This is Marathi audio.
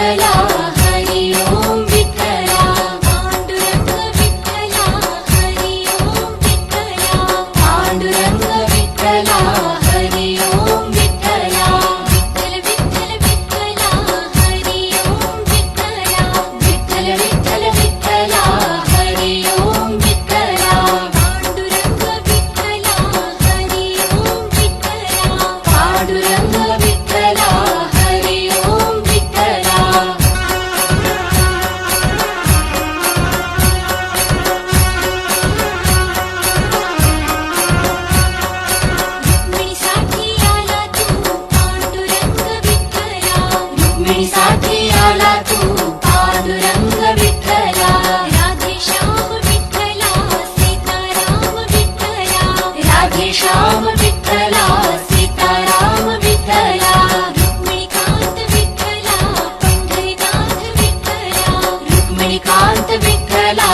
विठ्ठला हरि ओम विठ्ठला पांडुरंग विठ्ठला हरि ओम विठ्ठला पांडुरंग विठ्ठला हरि ओम विठ्ठला विठ्ठल विठ्ठल विठ्ठला हरि ओम विठ्ठला विठ्ठल विठ्ठल विठ्ठला हरि ओम विठ्ठला पांडुरंग विठ्ठला हरि ओम विठ्ठला पांडुरंग विठ्ठला हरि ओम विठ्ठला रुक्मिणीसाठी आला तू पांडुरंग विठ्ठला राधेश्याम विठ्ठला सीताराम विठ्ठला राधेश्याम विठ्ठला सीताराम विठ्ठला रुक्मिणीकांत विठ्ठला पंढरीनाथ विठ्ठला रुक्मिणीकांत विठ्ठला